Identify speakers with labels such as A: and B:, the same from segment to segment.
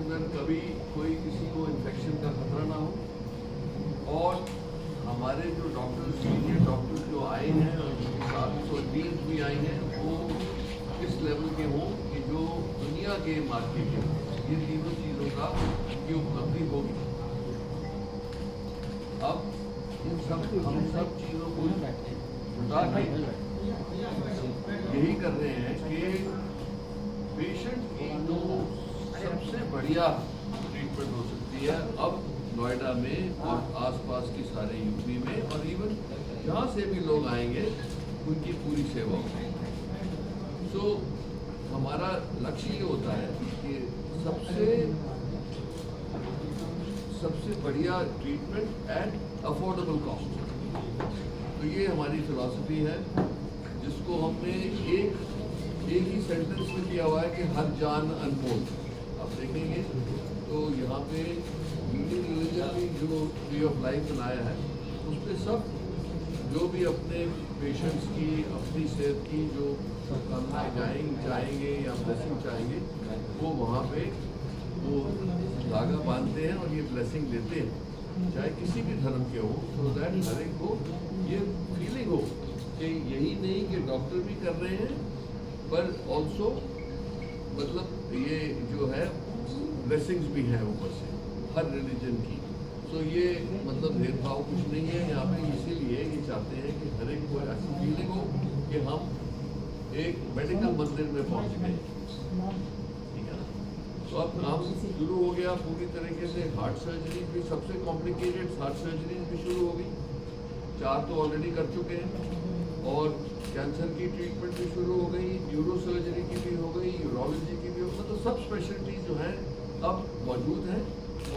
A: अंदर कभी कोई किसी को इन्फेक्शन का खतरा ना हो, और हमारे जो डॉक्टर्स सीनियर डॉक्टर्स जो आए हैं और उनके साथ जो टीम्स भी आई हैं वो इस लेवल के हों कि जो दुनिया के मार्केट के ये तीनों चीज़ों का की उपलब्धि होगी। अब इन सब चीज़ों को जुटा के यही कर रहे हैं कि पेशेंट की जो सबसे बढ़िया ट्रीटमेंट हो सकती है अब नोएडा में और आसपास की सारे यूपी में, और इवन जहाँ से भी लोग आएंगे उनकी पूरी सेवा होगी। सो हमारा लक्ष्य ये होता है कि सबसे बढ़िया ट्रीटमेंट एट अफोर्डेबल कॉस्ट। तो ये हमारी फिलॉसफी है, जिसको हमने एक ही सेंटेंस में दिया हुआ है कि हर जान अनमोल। आप देखेंगे तो यहाँ पे इंडियन रिलीजन ने जो वे ऑफ लाइफ बनाया है उस पर सब जो भी अपने पेशेंट्स की अपनी सेहत की जो कामनाएं चाहेंगे या ब्लेसिंग चाहेंगे वो वहाँ पे वो धागा बांधते हैं और ये ब्लेसिंग देते हैं, चाहे किसी भी धर्म के हो, सो दैट हर एक को ये फीलिंग हो कि यही नहीं कि डॉक्टर भी कर रहे हैं पर ऑल्सो मतलब ये जो है ब्लेसिंग्स भी हैं ऊपर से हर रिलीजन की। सो ये मतलब भेदभाव कुछ नहीं है यहाँ पे, इसीलिए ये चाहते हैं कि हर एक को ऐसी फीलिंग हो कि हम एक मेडिकल मंदिर में पहुँच गए। ठीक है ना? तो अब काम शुरू हो गया पूरी तरीके से। हार्ट सर्जरी भी सबसे कॉम्प्लिकेटेड हार्ट सर्जरी भी शुरू हो गई, 4 तो ऑलरेडी कर चुके हैं, और कैंसर की ट्रीटमेंट भी शुरू हो गई, न्यूरो सर्जरी की भी हो गई, यूरोलॉजी की भी हो गई। तो सब स्पेशलिटीज जो हैं अब मौजूद हैं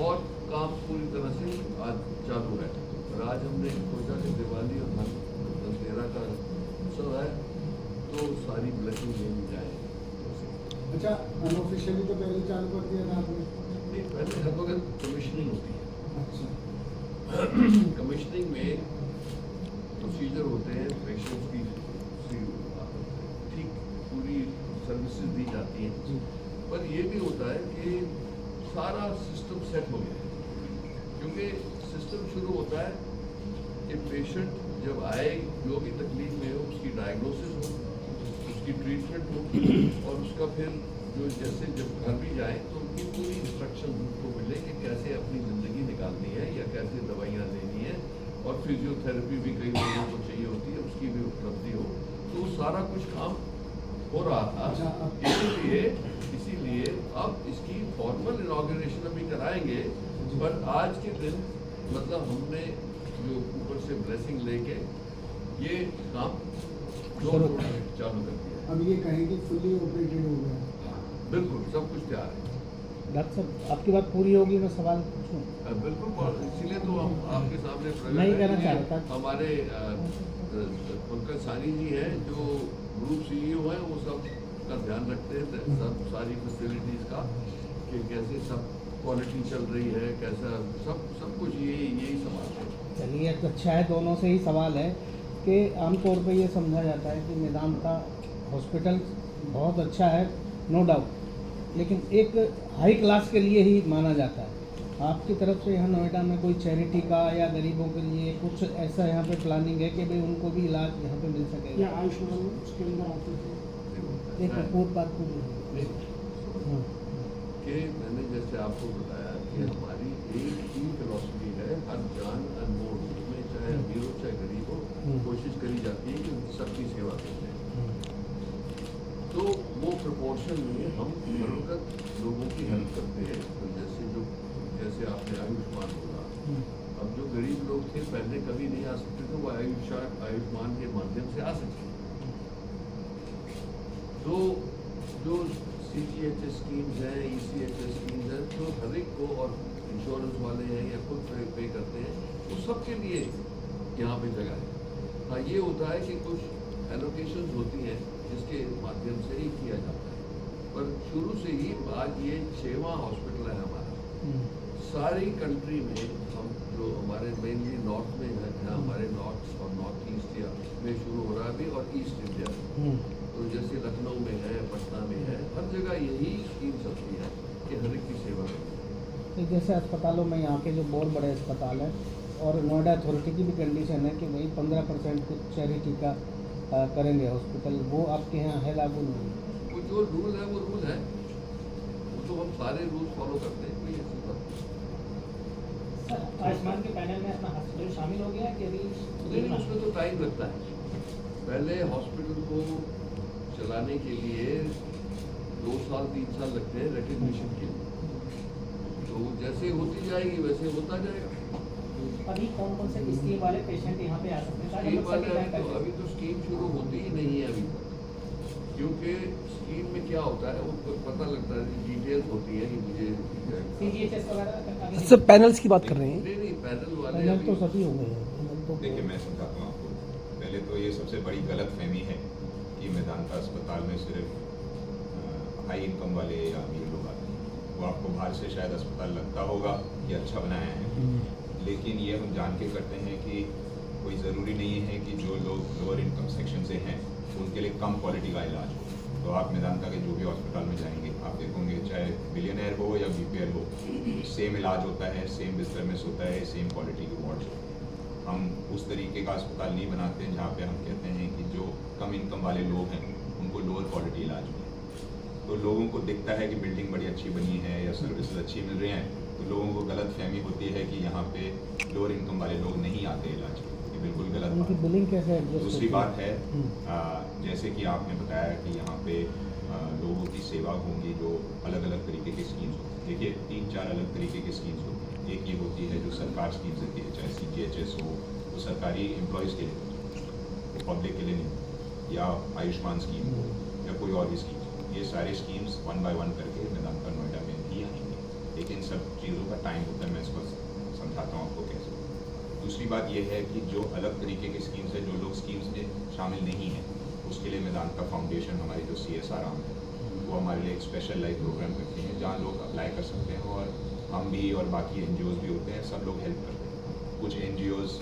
A: और काम पूरी तरह से आज चालू है। और आज हमने सोचा कि दिवाली और धनतेरस का उत्सव है तो सारी ब्लेसिंग लेनी जाए।
B: अच्छा, अनऑफिशियली तो पहले चालू कर दिया था आपने?
A: नहीं, पहले हर वक्त कमीशनिंग होती है।
B: अच्छा।
A: कमीशनिंग में प्रोसीजर होते हैं, पेशेंट्स की ठीक पूरी सर्विसेज दी जाती हैं, पर ये भी होता है कि सारा सिस्टम सेट हो गया है। क्योंकि सिस्टम शुरू होता है कि पेशेंट जब आए जो भी तकलीफ में हो उसकी डायग्नोसिस हो, उसकी ट्रीटमेंट हो, और उसका फिर जो जैसे जब घर भी जाए तो उनकी पूरी इंस्ट्रक्शन उनको मिले कि कैसे अपनी ज़िंदगी निकालनी है या कैसे दवाइयाँ लेनी है, और फिजियोथेरेपी भी कई लोगों को चाहिए होती है, उसकी भी उपलब्धि हो। तो सारा कुछ काम हो रहा था। इसीलिए अब इसकी फॉर्मल इनॉग्रेशन अभी कराएंगे, पर आज के दिन मतलब हमने जो ऊपर से ब्लेसिंग लेके ये काम चालू कर दिया।
B: अब ये कहेंगे फुल्ली ऑपरेटेड हो गया?
A: बिल्कुल सब कुछ तैयार है।
C: डॉक्टर साहब आपकी बात पूरी होगी, मैं सवाल पूछूं?
A: बिल्कुल, इसीलिए तो हम आपके सामने
C: नहीं कहना चाहता।
A: हमारे पंकज सानी जी हैं जो ग्रुप CEO हैं, वो सब का ध्यान रखते हैं, सब सारी फैसिलिटीज़ का कि कैसे सब क्वालिटी चल रही है, कैसा सब कुछ यही सवाल है।
C: चलिए अच्छा है, दोनों से ही सवाल है कि आमतौर पे ये समझा जाता है कि मेदांता हॉस्पिटल बहुत अच्छा है, नो डाउट, लेकिन एक हाई क्लास के लिए ही माना जाता है। आपकी तरफ से यहाँ नोएडा में कोई चैरिटी का या गरीबों के लिए कुछ ऐसा यहाँ पे प्लानिंग है कि भाई उनको भी इलाज यहाँ पे मिल सकेगा?
B: या आयुष्मान उसके अंदर आते थे?
C: एक पूरी बात पूरी
A: कि मैंने जैसे आपको बताया कि हमारी एक ही फिलॉसफी है, हर जान अनमोल, उसमें चाहे अमीर हो चाहे गरीब हो, कोशिश करी जाती है कि सबकी सेवा करते हैं। तो वो प्रपोर्शन में हम हर वक्त लोगों की हेल्प करते हैं। तो जैसे आपने आयुष्मान बोला, अब जो गरीब लोग थे पहले कभी नहीं आ सकते थे, वो आयुष्मान के माध्यम से आ सकते। तो जो CGHS स्कीम्स हैं, ECHS स्कीम्स हैं, तो हर एक को, और इंश्योरेंस वाले हैं या खुद पे करते हैं, तो सबके लिए यहाँ पे जगह है। हाँ, ये होता है कि कुछ एलोकेशंस होती हैं जिसके माध्यम से ही किया जाता है, पर शुरू से ही आज ये 6वां हॉस्पिटल है हमारा सारी कंट्री में। हम जो हमारे मेनली नॉर्थ में है, हमारे नॉर्थ और नॉर्थ ईस्ट में शुरू हो रहा है अभी, और ईस्ट इंडिया तो जैसे लखनऊ में है, पटना में है, हर जगह यही स्कीम चलती है। कि हर एक की सेवा करें।
C: तो जैसे अस्पतालों में यहाँ के जो बहुत बड़े अस्पताल हैं और नोएडा अथॉरिटी की भी कंडीशन है कि वही 15% कुछ चैरिटी का करेंगे हॉस्पिटल, वो आपके यहाँ है लागू नहीं?
A: वो जो रूल है वो रूल है, वो तो हम सारे रूल फॉलो करते हैं, कोई ऐसी बात नहीं।
D: सर आयुष्मान के पैनल में अपना हॉस्पिटल शामिल हो गया है कि अभी?
A: नहीं, उसमें तो टाइम लगता है। पहले हॉस्पिटल को चलाने के लिए 2 साल 3 साल लगते हैं रिकग्निशन के लिए, तो जैसे होती जाएगी वैसे होता जाएगा।
D: अभी कौन कौन से स्कीम वाले पेशेंट यहाँ पे आ सकते हैं?
A: स्कीम वाले
D: सर
A: अभी तो स्कीम शुरू होती ही नहीं है अभी तक, क्योंकि स्कीम में क्या होता है वो पता लगता है, डिटेल्स होती है कि मुझे
D: CGHS वगैरह
E: सर पैनल्स की बात कर रहे हैं।
A: नहीं पैनल वाले
C: पैनल तो
A: अभी
C: सभी हो गए हैं, पैनल तो
F: देखिए मैं समझाता हूँ आपको। पहले तो ये सबसे बड़ी गलतफहमी है कि मेदांता अस्पताल में सिर्फ हाई इनकम वाले या अमीर लोग आते हैं। वो आपको बाहर से शायद अस्पताल लगता होगा कि अच्छा बनाया है, लेकिन ये हम जान के करते हैं कि कोई ज़रूरी नहीं है कि जो लोग लोअर इनकम सेक्शन से हैं उनके लिए कम क्वालिटी का इलाज हो। तो आप मेदांता के जो भी हॉस्पिटल में जाएंगे आप देखोगे, चाहे बिलियनर हो या BPL हो, सेम इलाज होता है, सेम बिस्तर में सोता है, सेम क्वालिटी के वार्ड्स होते हैं। हम उस तरीके का अस्पताल नहीं बनाते हैं जहाँ पे हम कहते हैं कि जो कम इनकम वाले लोग हैं उनको लोअर क्वालिटी इलाज मिले। तो लोगों को दिखता है कि बिल्डिंग बड़ी अच्छी बनी है या सर्विसेज अच्छी मिल रही हैं, तो लोगों को गलत फहमी होती है कि यहाँ पे लोअर इनकम वाले लोग नहीं आते इलाज के। ये बिल्कुल गलत
C: उनकी
F: बात है।
C: बिलिंग कैसे एडजस्ट?
F: दूसरी बात है जैसे कि आपने बताया कि यहाँ पे लोगों की सेवा होंगी जो अलग अलग तरीके की स्कीम्स होती हैं। देखिए 3-4 अलग तरीके की स्कीम्स होती हैं। एक ये होती है जो सरकार स्कीम्स देती है, चाहे CGHS हो, वो सरकारी एम्प्लॉयज़ के लिए होती है, वो पब्लिक के लिए नहीं, या आयुष्मान स्कीम हो या कोई और भी स्कीम। ये सारे स्कीम्स 1 बाय 1 करके मेदांता नोएडा में भी आएंगे, लेकिन सब चीज़ों का टाइम होता है। मैं इसको समझाता हूँ आपको कैसे। दूसरी बात यह है कि जो अलग तरीके की स्कीम्स है, जो लोग स्कीम्स में शामिल नहीं हैं, उसके लिए मेदांता फाउंडेशन हमारी जो CSR आर्म है वो हमारे लिए एक स्पेशल लाइफ प्रोग्राम करती है जहाँ लोग अप्लाई कर सकते हैं, और हम भी और बाकी NGOs भी होते हैं, सब लोग हेल्प करते हैं। कुछ NGOs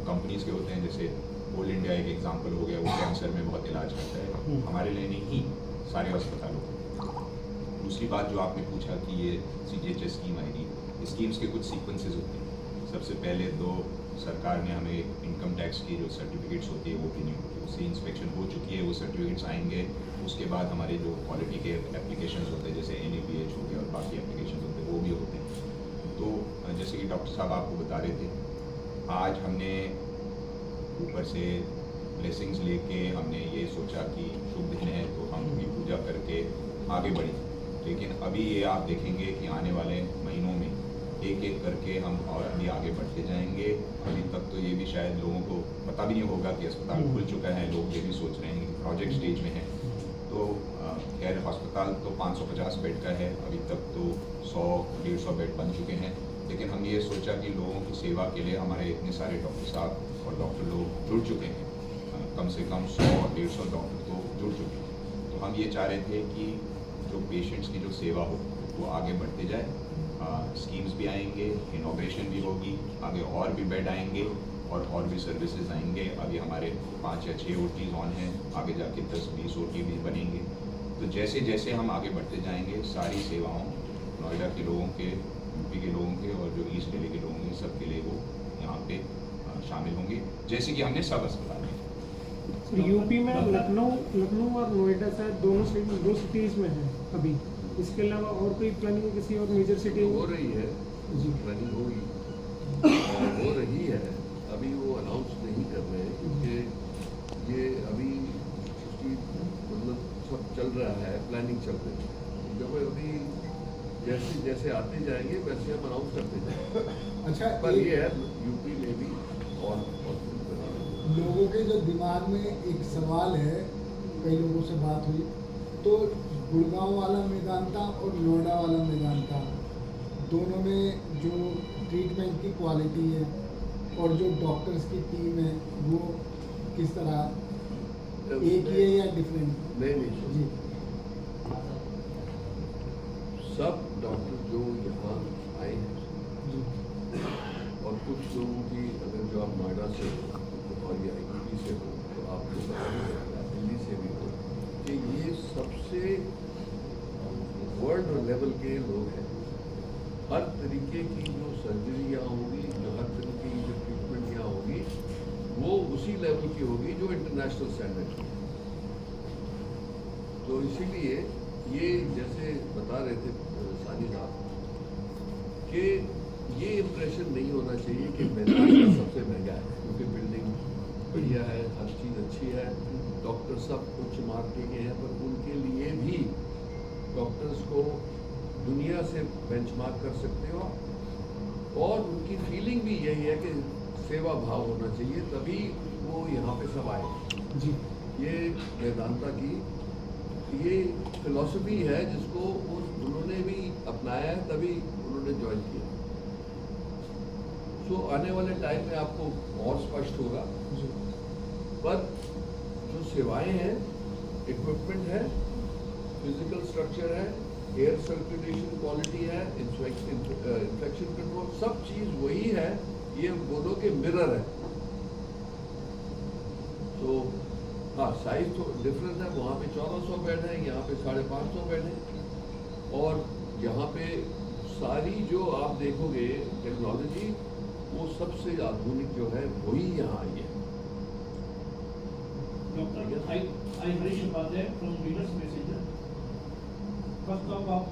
F: कंपनीज़ के होते हैं, जैसे ऑल इंडिया एक एग्जांपल हो गया, वो कैंसर में बहुत इलाज करता है, हमारे लिए नहीं सारे अस्पतालों को। दूसरी बात जो आपने पूछा कि ये CGHS स्कीम आएगी, स्कीम्स के कुछ सीक्वेंसेस होते हैं। सबसे पहले तो सरकार ने हमें इनकम टैक्स की जो सर्टिफिकेट्स होती है वो भी नहीं होती, उससे इंस्पेक्शन हो चुकी है, वो सर्टिफिकेट्स आएंगे। उसके बाद हमारे जो क्वालिटी के एप्लीकेशंस होते हैं जैसे NABH हो गया और बाकी एप्लीकेशन होते हैं वो भी होते हैं। तो जैसे कि डॉक्टर साहब आपको बता रहे थे, आज हमने ऊपर से ब्लेसिंग्स लेके हमने ये सोचा कि शुभ दिन है तो हम भी पूजा करके आगे बढ़े, लेकिन अभी ये आप देखेंगे कि आने वाले महीनों में एक एक करके हम और भी आगे बढ़ते जाएंगे। अभी तक तो ये भी शायद लोगों को पता भी नहीं होगा कि अस्पताल खुल चुका है, लोग ये भी सोच रहे हैं कि प्रोजेक्ट स्टेज में है। तो खैर अस्पताल तो 550 बेड का है, अभी तक तो 100-150 बेड बन चुके हैं, लेकिन हम ये सोचा कि लोगों की सेवा के लिए हमारे इतने सारे डॉक्टर साहब और डॉक्टर लोग जुड़ चुके हैं, कम से कम 100-150 डॉक्टर तो जुड़ चुके हैं। तो हम ये चाह रहे थे कि जो पेशेंट्स की जो सेवा हो वो आगे बढ़ते जाए, स्कीम्स भी आएंगे, इनॉग्रेशन भी होगी, आगे और भी बेड आएंगे और भी सर्विसेज आएंगे। अभी हमारे 5 या 6 OTs ऑन हैं, आगे जाके 10-20 OT भी बनेंगे। तो जैसे जैसे हम आगे बढ़ते जाएंगे सारी सेवाओं नोएडा के लोगों के, UP के लोगों के और जो ईस्ट दिल्ली के लोगों के सबके लिए वो यहाँ पे शामिल होंगे, जैसे कि हमने सब अस्पताल में।
G: यूपी में लखनऊ और नोएडा शायद दो सिटीज़ में है अभी। इसके अलावा और कोई प्लानिंग है किसी और मेजर सिटी
A: हो रही है
G: जी
A: प्लानिंग होगी, हो रही है, अभी वो अनाउंस नहीं कर रहे हैं क्योंकि ये अभी उसकी मतलब सब चल रहा है, प्लानिंग चल रही है। जब अभी जैसे जैसे आते जाएंगे वैसे हम अनाउंस करते जाएंगे।
B: अच्छा,
A: पर ये है यूपी में भी और
B: लोगों के जो दिमाग में एक सवाल है, कई लोगों से बात हुई तो गुड़गांव वाला मेदांता और नोएडा वाला मेदांता दोनों में जो ट्रीटमेंट की क्वालिटी है और जो डॉक्टर्स की टीम है वो किस तरह एक ही है या डिफरेंट?
A: नहीं
B: जी,
A: सब डॉक्टर जो यहाँ आए हैं
B: जी,
A: और कुछ लोगों की अगर जो आप नोएडा से हो और या यूपी से हो तो आपको पता नहीं चलेगा, दिल्ली से भी हो कि ये सबसे वर्ल्ड लेवल के लोग हैं। हर तरीके की जो सर्जरी यहाँ होगी, जो हर तरीके की जो ट्रीटमेंट यहाँ होगी, वो उसी लेवल की होगी जो इंटरनेशनल स्टैंडर्ड की है। तो इसीलिए ये जैसे बता रहे थे सानी साहब कि ये इम्प्रेशन नहीं होना चाहिए कि मैदान सबसे महंगा है, क्योंकि बिल्डिंग बढ़िया है, हर चीज़ अच्छी है, डॉक्टर सब उच्च मार्ग के हैं, पर उनके लिए भी डॉक्टर्स को दुनिया से बेंचमार्क कर सकते हो, और उनकी फीलिंग भी यही है कि सेवा भाव होना चाहिए, तभी वो यहाँ पे सब आए।
G: जी
A: ये वेदांता की ये फिलॉसफी है जिसको उन्होंने भी अपनाया है, तभी उन्होंने ज्वाइन किया। सो आने वाले टाइम में आपको और स्पष्ट होगा,
G: जी
A: पर जो सेवाएं हैं, इक्विपमेंट है, फिजिकल स्ट्रक्चर है, एयर सर्कुलेशन क्वालिटी है, इन्फेक्शन कंट्रोल, सब चीज़ वही है। ये दोनों के मिरर है। तो हाँ, साइज तो डिफरेंस है, वहाँ पे 1400 बेड है, यहाँ पे 550 बेड है, और यहाँ पे सारी जो आप देखोगे टेक्नोलॉजी, वो सबसे आधुनिक जो है वही यहाँ आई है।
E: Doctor, I Harish Upadhyay from Reader's Messenger. First of all,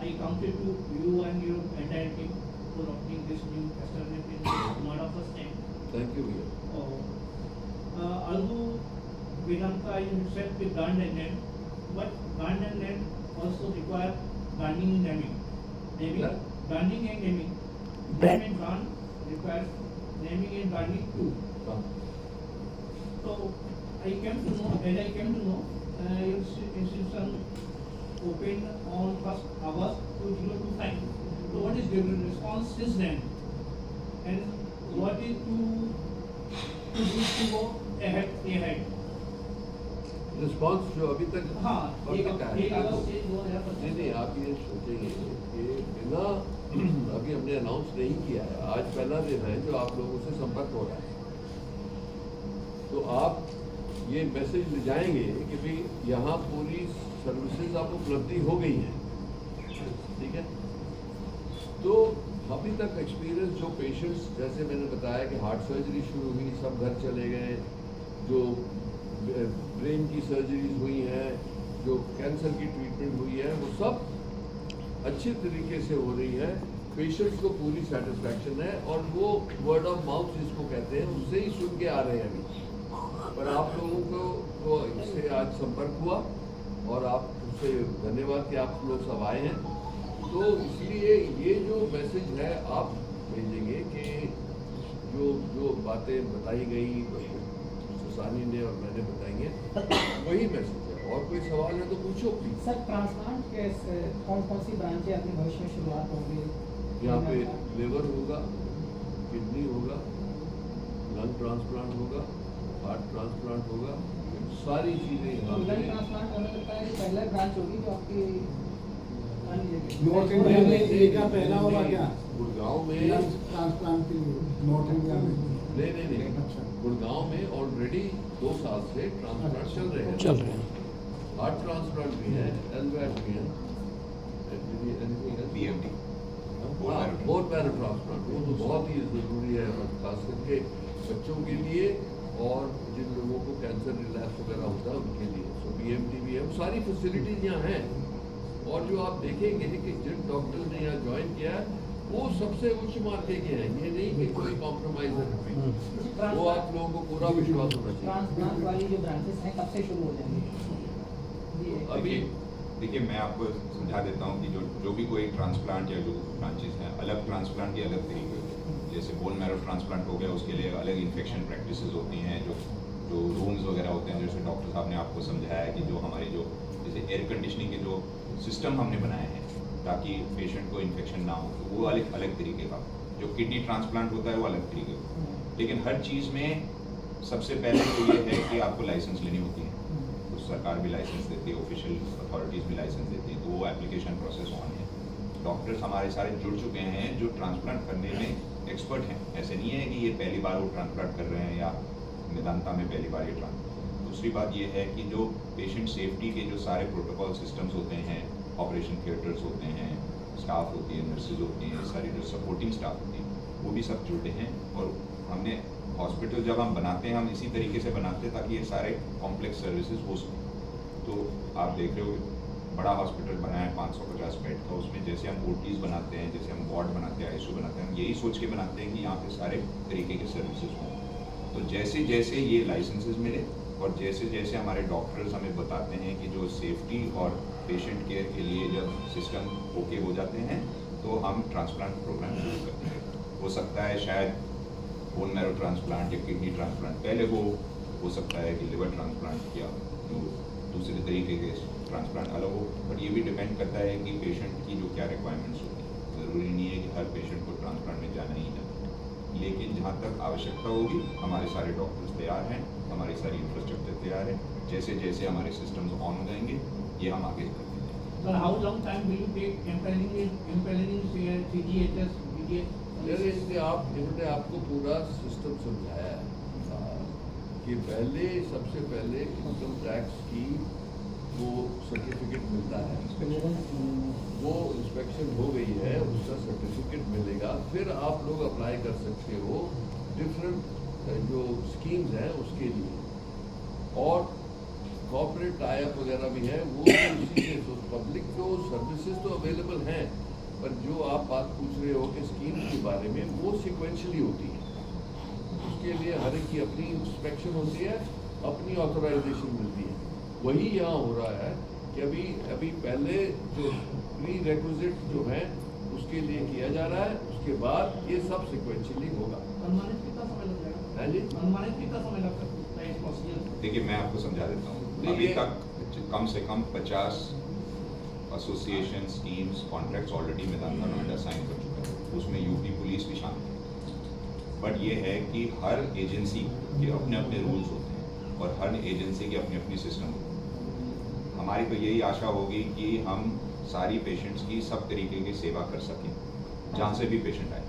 E: I counted to you and your entire team for opening this new restaurant in Noida first time.
A: Thank you भैया।
E: Although Vedanta itself is brand and name, but brand and name also require branding and naming. Naming,
A: Yeah.
E: branding and naming.
C: Brand.
E: Name and brand requires naming and branding too. So I came to know, your institution opened on 1st August 2025. So what is the response since then? And what is to go ahead?
A: Response जो अभी तक
E: हाँ,
A: अब
E: एक
A: तक है,
E: अगस्त से 2025।
A: नहीं, आप ये सोचेंगे कि बिना अभी हमने अनाउंस नहीं किया है, आज पहला दिन है जो आप लोगों से संपर्क हो रहा है, तो आप ये मैसेज ले जाएंगे कि भाई यहाँ पूरी सर्विसेज आपको उपलब्धि हो गई है, ठीक है। तो अभी तक एक्सपीरियंस जो पेशेंट्स, जैसे मैंने बताया कि हार्ट सर्जरी शुरू हुई, सब घर चले गए, जो ब्रेन की सर्जरीज हुई हैं, जो कैंसर की ट्रीटमेंट हुई है, वो सब अच्छे तरीके से हो रही है, पेशेंट्स को पूरी सेटिस्फैक्शन है, और वो वर्ड ऑफ माउथ जिसको कहते हैं उससे ही सुन के आ रहे हैं अभी। पर आप लोगों को तो इससे आज संपर्क हुआ, और आपसे धन्यवाद कि आप लोग सब आए हैं। तो इसलिए ये जो मैसेज है आप भेजेंगे कि जो बातें बताई गई सानी ने और मैंने बताई हैं, वही मैसेज है। और कोई सवाल है तो पूछो प्लीज।
D: सर ट्रांसप्लांट के कौन सी ब्रांचें अपनी भविष्य में शुरुआत होंगी?
A: यहाँ पे लिवर होगा, किडनी होगा, लंग ट्रांसप्लांट होगा, हार्ट ट्रांसप्लांट होगा, सारी चीज़ें यहाँ
D: लंग
A: पे।
D: ट्रांसप्लांट होने लगता है कि पहला ब्रांच होगी जो आपकी
B: नॉर्थ इंडिया में एक का पहला होगा क्या?
A: गुड़गांव में
B: ट्रांसप्लांट के लिए नॉर्थ इंडिया में?
A: नहीं,
B: अच्छा।
A: गुड़गांव में ऑलरेडी 2 साल से ट्रांसप्लांट चल रहे हैं। हार्ट ट्रांसप्लांट भी है, एलवैट भी है,
F: BMT,
A: बोन मैरो ट्रांसप्लांट, वो तो बहुत ही ज़रूरी है, खास करके बच्चों के लिए और जिन लोगों को कैंसर रिलैप्स वगैरह होता है उनके लिए। सो BMT भी है, वो सारी फैसिलिटीज़ यहाँ हैं। और जो आप देखेंगे कि जिन डॉक्टर ने यहाँ ज्वाइन किया है वो सबसे उच्च मार्के के हैं, ये नहीं कि कोई कॉम्प्रोमाइज है, वो आप लोगों को पूरा विश्वास होना चाहिए।
D: ट्रांसप्लांट वाली जो ब्रांचेस हैं कब से शुरू हो जाएंगी?
A: अभी
F: देखिए मैं आपको समझा देता हूँ कि जो भी कोई ट्रांसप्लांट या जो ब्रांचेस हैं, अलग ट्रांसप्लांट के अलग तरीके होते हैं। जैसे बोन मैरो ट्रांसप्लांट हो गया, उसके लिए अलग इन्फेक्शन प्रैक्टिसेस होती हैं, जो रूम्स वगैरह होते हैं, जैसे डॉक्टर साहब ने आपको समझाया है कि जो हमारे जो जैसे एयर कंडीशनिंग के जो सिस्टम हमने बनाए हैं ताकि पेशेंट को इन्फेक्शन ना हो, तो वो अलग तरीके का। जो किडनी ट्रांसप्लांट होता है वो अलग तरीके का। लेकिन हर चीज़ में सबसे पहले तो ये है कि आपको लाइसेंस लेनी होती है, तो सरकार भी लाइसेंस देती है, ऑफिशियल अथॉरिटीज़ भी लाइसेंस देती है, तो वो एप्लीकेशन प्रोसेस ऑन है। डॉक्टर्स हमारे सारे जुड़ चुके हैं जो ट्रांसप्लांट करने में एक्सपर्ट हैं। ऐसे नहीं है कि ये पहली बार वो ट्रांसप्लांट कर रहे हैं या मेदांता में पहली बार ये ट्रांसप्लांट। दूसरी बात ये है कि जो पेशेंट सेफ्टी के जो सारे प्रोटोकॉल सिस्टम्स होते हैं ऑपरेशन थिएटर्स होते हैं, स्टाफ होती है, नर्सेज होती हैं, सारी जो सपोर्टिंग स्टाफ होती है वो भी सब जुड़े हैं। और हमने हॉस्पिटल जब हम बनाते हैं हम इसी तरीके से बनाते हैं ताकि ये सारे कॉम्प्लेक्स सर्विसेज हो सकें। तो आप देख रहे हो बड़ा हॉस्पिटल बना है 550 बेड का, उसमें जैसे हम OTs बनाते हैं, जैसे हम वार्ड बनाते हैं, ICU बनाते हैं, हम यही सोच के बनाते हैं कि यहाँ पे सारे तरीके के सर्विसेज हों। तो जैसे जैसे ये लाइसेंसेज मिले और जैसे जैसे हमारे डॉक्टर्स हमें बताते हैं कि जो सेफ्टी और पेशेंट केयर के लिए जब सिस्टम ओके हो जाते हैं तो हम ट्रांसप्लांट प्रोग्राम शुरू करते हैं। हो सकता है शायद बोन मैरो ट्रांसप्लांट या किडनी ट्रांसप्लांट पहले हो सकता है कि लिवर ट्रांसप्लांट या दूसरे तरीके के ट्रांसप्लांट अलग हो, बट ये भी डिपेंड करता है कि पेशेंट की जो क्या रिक्वायरमेंट्स होती है। ज़रूरी नहीं है कि हर पेशेंट को ट्रांसप्लांट में जाना ही है, लेकिन जहाँ तक आवश्यकता होगी हमारे सारे डॉक्टर्स तैयार हैं, हमारी सारी इंफ्रास्ट्रक्चर तैयार है। जैसे जैसे हमारे सिस्टम्स ऑन हो जाएंगे ये हम आगे करते हैं।
E: Sir, how long time will you take implementing CGHS,
A: यार इसलिए इन्होंने आपको पूरा सिस्टम समझाया है कि सबसे पहले इनकम टैक्स की वो सर्टिफिकेट मिलता है, वो इंस्पेक्शन हो गई है, उसका सर्टिफिकेट मिलेगा, फिर आप लोग अप्लाई कर सकते हो डिफरेंट जो स्कीम्स हैं उसके लिए। और कॉर्पोरेट टाइप वगैरह भी है वो उसी से, तो पब्लिक जो सर्विसेज तो अवेलेबल हैं, पर जो आप बात पूछ रहे हो कि स्कीम्स के बारे में वो सिक्वेंशली होती है। उसके लिए हर एक की अपनी इंस्पेक्शन होती है, अपनी ऑथराइजेशन मिलती है। वही यहाँ हो रहा है कि अभी पहले जो प्री रेक्विजिट जो है उसके लिए किया जा रहा है, उसके बाद ये सब सिक्वेंशली होगा।
E: अनुमानित कितना समय लग जाएगा?
A: है जी?
E: अनुमानित कितना समय लग सकता है इस प्रोसीजर?
F: देखिए मैं आपको समझा देता हूँ।
A: नहीं,
F: अभी
A: ये-
F: तक कम से कम 50 association schemes contracts already Medanta Noida sign कर चुका है, उसमें यूपी पुलिस भी शामिल है। बट ये है कि हर एजेंसी के अपने अपने रूल्स होते हैं और हर एजेंसी के अपने अपने सिस्टम होते हैं। हमारी तो यही आशा होगी कि हम सारी पेशेंट्स की सब तरीके की सेवा कर सकें जहाँ से भी पेशेंट आए,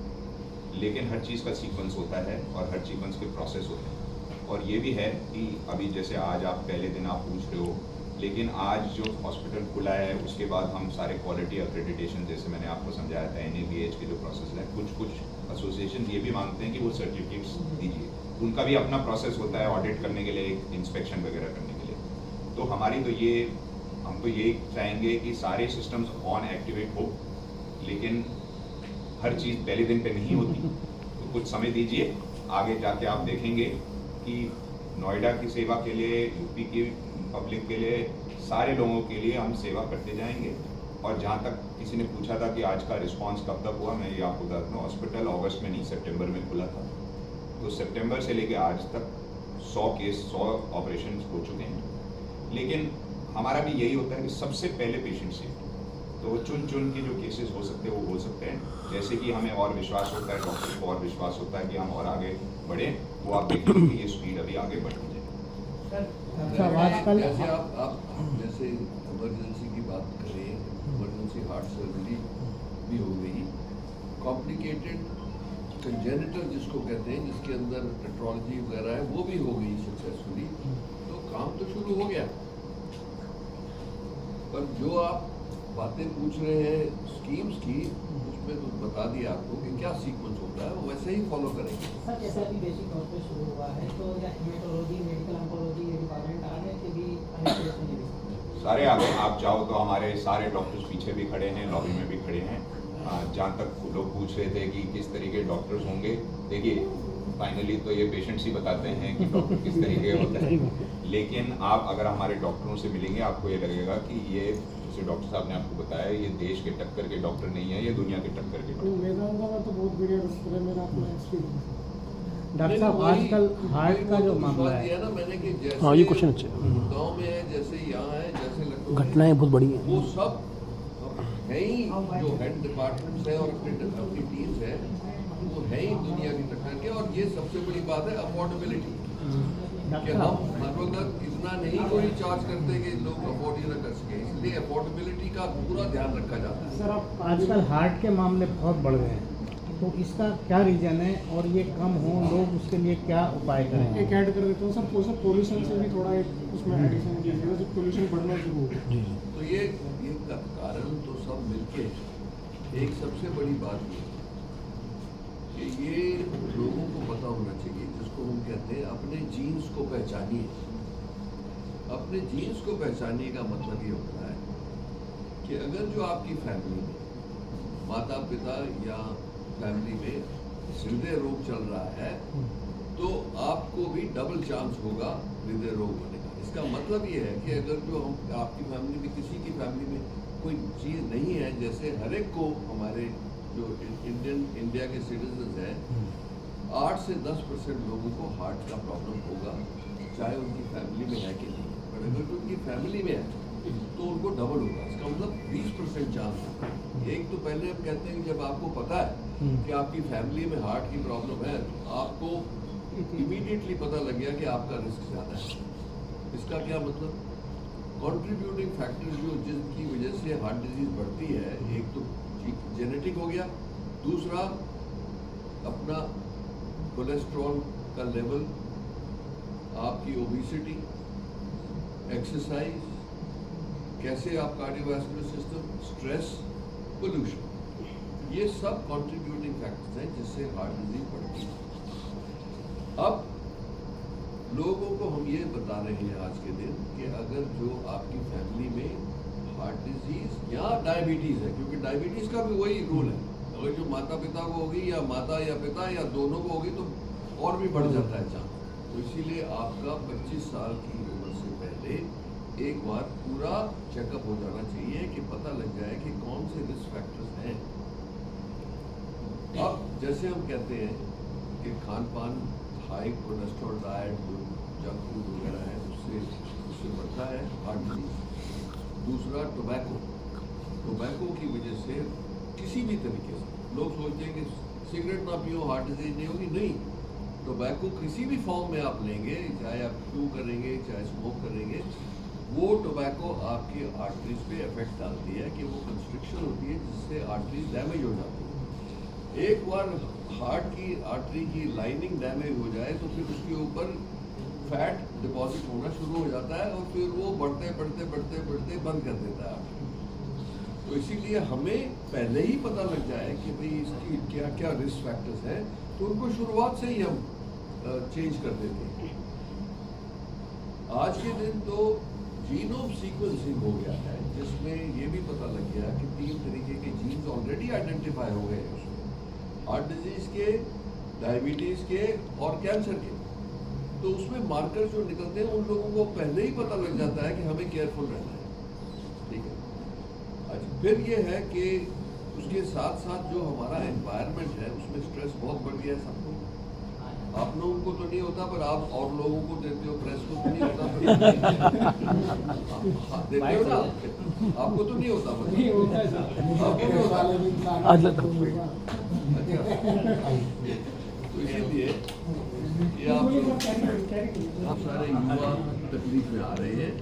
F: लेकिन हर चीज़ का सीक्वेंस होता है और हर सीक्वेंस के प्रोसेस होते हैं। और ये भी है कि अभी जैसे आज आप पहले दिन आप पूछ रहे हो, लेकिन आज जो हॉस्पिटल खुला है उसके बाद हम सारे क्वालिटी एक्रेडिटेशन जैसे मैंने आपको समझाया था NABH के जो प्रोसेस है, कुछ एसोसिएशन ये भी मांगते हैं कि वो सर्टिफिकेट्स दीजिए, उनका भी अपना प्रोसेस होता है ऑडिट करने के लिए, इंस्पेक्शन वगैरह करने के लिए। तो हम तो ये चाहेंगे कि सारे सिस्टम्स ऑन एक्टिवेट हो, लेकिन हर चीज़ पहले दिन पे नहीं होती, तो कुछ समय दीजिए, आगे जाके आप देखेंगे कि नोएडा की सेवा के लिए, यूपी की पब्लिक के लिए, सारे लोगों के लिए हम सेवा करते जाएंगे। और जहाँ तक किसी ने पूछा था कि आज का रिस्पांस कब तक हुआ, मैं ये आपको बता दूँ, हॉस्पिटल अगस्त में नहीं सितंबर में खुला था, तो सितंबर से लेके आज तक 100 ऑपरेशन हो चुके हैं। लेकिन हमारा भी यही होता है कि सबसे पहले पेशेंट सेफ्टी, तो चुन के जो केसेस हो सकते हैं वो हो सकते हैं। जैसे कि हमें और विश्वास होता है, डॉक्टर को और विश्वास होता है कि हम और आगे बढ़े, वो आप देखेंगे कि ये स्पीड अभी आगे बढ़ती है।
C: अच्छा, आजकल
A: जैसे आप जैसे इमरजेंसी की बात करें, इमरजेंसी हार्ट सर्जरी भी हो गई, कॉम्प्लिकेटेड कंजेनिटल जिसको कहते हैं, जिसके अंदर पेट्रोलॉजी वगैरह है, वो भी हो गई सक्सेसफुली, तो काम तो शुरू हो गया। पर जो आप बातें पूछ रहे हैं स्कीम्स की, उसमें तो बता दिया आपको कि क्या सीक्वेंस होता है, वो वैसे ही फॉलो करेंगे।
D: सर जैसे अभी बेसिक तौर पे शुरू हुआ है, तो या हेमेटोलॉजी, मेडिकल ऑन्कोलॉजी ये डिपार्टमेंट आ गए कि भी
F: सारे आगे आप चाहो तो हमारे सारे डॉक्टर्स पीछे भी खड़े हैं, लॉबी में भी खड़े हैं। जहाँ तक लोग पूछ रहे थे कि किस तरीके डॉक्टर्स होंगे, देखिए फाइनली तो ये पेशेंट्स ही बताते हैं कि डॉक्टर किस तरीके होते हैं, लेकिन आप अगर हमारे डॉक्टरों से मिलेंगे आपको ये लगेगा कि ये जैसे डॉक्टर साहब ने आपको बताया, ये देश के टक्कर के डॉक्टर नहीं है, ये दुनिया के टक्कर के डॉक्टर।
G: वेदांता का तो बहुत बढ़िया डॉक्टर है, मेरा अपना एक्सपीरियंस।
C: डॉक्टर साहब आजकल हार्ट का जो मामला है,
A: दिया ना मैंने कि जैसे
H: हाँ, ये क्वेश्चन अच्छा है।
A: गाँव में है, जैसे यहाँ है, जैसे लखनऊ में
H: घटनाएं बहुत बड़ी हैं।
A: वो सब है ही, जो हेड डिपार्टमेंट्स है और अपनी टीम्स है, वो है ही दुनिया की टक्कर के। और ये सबसे बड़ी बात है अफोर्डेबिलिटी, कि हम मतलब इतना नहीं कोई चार्ज करते कि लोग अफोर्ड ही ना कर सके, इसलिए अफोर्डेबिलिटी का पूरा ध्यान रखा जाता है।
G: सर आप
C: आजकल हार्ट के मामले बहुत बढ़ गए हैं। तो इसका क्या रीज़न है और ये कम हो, लोग उसके लिए क्या उपाय करें?
G: एक ऐड कर देता हूँ सर, वो सब पोल्यूशन से भी थोड़ा एक उसमें एडिशन कीजिएगा, जब पोल्यूशन बढ़ना शुरू हो।
A: तो ये कारण तो सब मिलके एक सबसे बड़ी बात ये कि ये लोगों को पता होना चाहिए, जिसको हम कहते हैं अपने जीन्स को पहचानिए। अपने जीन्स को पहचानने का मतलब ये होता है कि अगर जो आपकी फैमिली में माता पिता या फैमिली में हृदय रोग चल रहा है तो आपको भी डबल चांस होगा हृदय रोग होने का। इसका मतलब ये है कि अगर जो हम आपकी फैमिली में किसी की फैमिली में कोई चीज़ नहीं है, जैसे हर एक को हमारे जो इंडिया के सिटीजन हैं 8 से 10% लोगों को हार्ट का प्रॉब्लम होगा, चाहे उनकी फैमिली में है कि नहीं। पर अगर उनकी फैमिली में है तो उनको डबल होगा, इसका मतलब 20% चांस है। एक तो पहले हम कहते हैं कि जब आपको पता है कि आपकी फैमिली में हार्ट की प्रॉब्लम है तो आपको इमीडिएटली पता लग गया कि आपका रिस्क ज़्यादा है। इसका क्या मतलब, कंट्रीब्यूटिंग फैक्टर्स जो जिनकी वजह से हार्ट डिजीज बढ़ती है, एक तो जेनेटिक हो गया, दूसरा अपना कोलेस्ट्रॉल का लेवल, आपकी ओबेसिटी, एक्सरसाइज, कैसे आप कार्डियोवैस्कुलर सिस्टम, स्ट्रेस, पोल्यूशन, ये सब कंट्रीब्यूटिंग फैक्टर्स हैं जिससे हार्ट डिजीज बढ़ती है। अब लोगों को हम ये बता रहे हैं आज के दिन कि अगर जो आपकी फैमिली में हार्ट डिजीज या डायबिटीज़ है, क्योंकि डायबिटीज़ का भी वही रूल है, अगर जो माता पिता को होगी या माता या पिता या दोनों को होगी तो और भी बढ़ जाता है चांस। तो इसीलिए आपका 25 साल की उम्र से पहले एक बार पूरा चेकअप हो जाना चाहिए कि पता लग जाए कि कौन से रिस्क फैक्टर्स हैं। अब जैसे हम कहते हैं कि खान पान, हाई कोलेस्ट्रॉल डाइट, जो जंक फूड वगैरह है उससे बढ़ता है हार्ट डिजीज। दूसरा टोबैको की वजह से किसी भी तरीके से लोग सोचते हैं कि सिगरेट ना पियो हार्ट डिजीज नहीं होगी, नहीं, टोबैको किसी भी फॉर्म में आप लेंगे, चाहे आप च्यू करेंगे चाहे स्मोक करेंगे, वो टोबैको आपकी आर्टरीज पे इफेक्ट डालती है कि वो कंस्ट्रिक्शन होती है जिससे आर्टरीज डैमेज हो जाती है। एक बार हार्ट की आर्टरी की लाइनिंग डैमेज हो जाए तो फिर उसके ऊपर फैट डिपॉजिट होना शुरू हो जाता है और फिर वो बढ़ते बंद कर देता है आर्टरी। तो इसीलिए हमें पहले ही पता लग जाए कि भाई इसकी क्या क्या रिस्क फैक्टर्स हैं, तो उनको शुरुआत से ही हम चेंज कर देते हैं। आज के दिन तो जीनोम सीक्वेंसिंग हो गया है, जिसमें ये भी पता लग गया कि 3 तरीके के जीन्स ऑलरेडी आइडेंटिफाई हो गए हैं उसमें, हार्ट डिजीज के, डायबिटीज़ के और कैंसर के। तो उसमें मार्कर जो निकलते हैं उन लोगों को पहले ही पता लग जाता है कि हमें केयरफुल रहना है, ठीक है। अच्छा, फिर ये है कि उसके साथ साथ जो हमारा एनवायरनमेंट है उसमें स्ट्रेस बहुत बढ़ गया है सबको। आप लोगों को तो नहीं होता, पर आप और लोगों को देते हो, प्रेस को तो नहीं होता, देते हो ना, आपको तो नहीं होता, आपको नहीं होता। तो इसीलिए ये आप सारे युवा तकलीफ में आ रहे हैं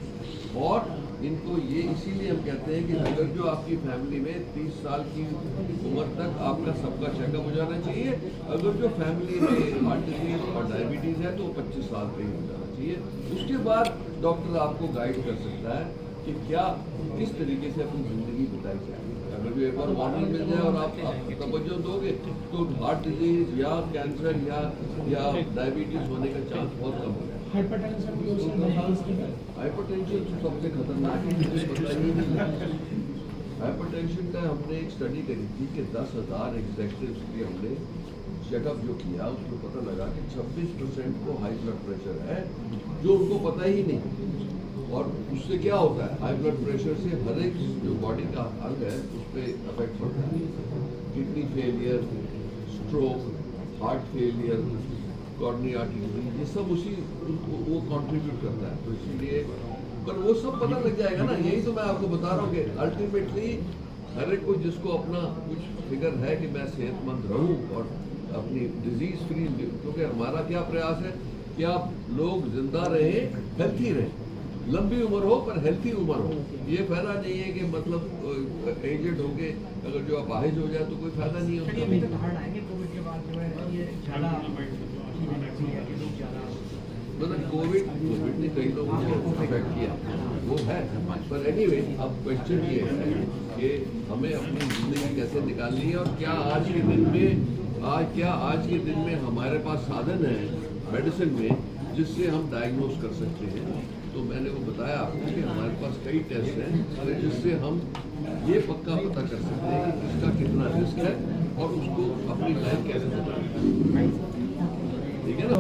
A: और इनको ये इसीलिए हम कहते हैं कि अगर जो आपकी फैमिली में 30 साल की उम्र तक आपका सबका चेकअप हो जाना चाहिए, अगर जो फैमिली में हार्ट डिजीज और डायबिटीज़ है तो 25 साल पे ही हो जाना चाहिए। उसके बाद डॉक्टर आपको गाइड कर सकता है कि क्या किस तरीके से अपनी ज़िंदगी बिताई जाए। अगर जो एक बार वार्निंग मिल जाए और आप तवज्जो दोगे तो हार्ट डिजीज या कैंसर या डायबिटीज़ होने का चांस बहुत कम हो जाए।
G: हाइपरटेंशन
A: तो सबसे खतरनाक है, मुझे पता ही नहीं। हाइपरटेंशन का हमने एक स्टडी करी थी कि 10,000 एग्जेक्टिव्स की हमने चेकअप जो किया उसमें पता लगा कि 26% को हाई ब्लड प्रेशर है जो उनको पता ही नहीं। और उससे क्या होता है, हाई ब्लड प्रेशर से हर एक जो बॉडी का अंग है उस पर अफेक्ट पड़ता है। Kidney failure, stroke, heart failure, cornea artery, ये सब उसी वो कंट्रीब्यूट करता है। तो इसीलिए पर वो सब पता लग जाएगा ना, यही तो मैं आपको बता रहा हूँ कि अल्टीमेटली हर एक को जिसको अपना कुछ फिगर है कि मैं सेहतमंद रहूँ और अपनी डिजीज फ्री, क्योंकि हमारा क्या प्रयास है कि आप लोग जिंदा रहें, हेल्थी रहें। लंबी उम्र हो पर हेल्थी उम्र हो। ये फायदा नहीं है कि मतलब एजेड होके अगर जो अपाहिज हो जाए तो कोई फायदा नहीं
D: सर, ये भी तो
A: होता।
D: धारणा है कि कोविड के बाद जो है ये ज़्यादा लोग ज़्यादा
A: मतलब कोविड ने कई लोगों को अफेक्ट किया, वो है। पर एनीवे अब क्वेश्चन ये है कि हमें अपनी जिंदगी कैसे निकालनी है और क्या आज के दिन में हमारे पास साधन है मेडिसिन में जिससे हम डायग्नोज कर सकते हैं। तो मैंने वो बताया आपको कि हमारे पास कई टेस्ट हैं जिससे हम ये पक्का पता कर सकते हैं कि किसका कितना रिस्क है और उसको अपनी लाइफ कैसे बताना है। ठीक है ना।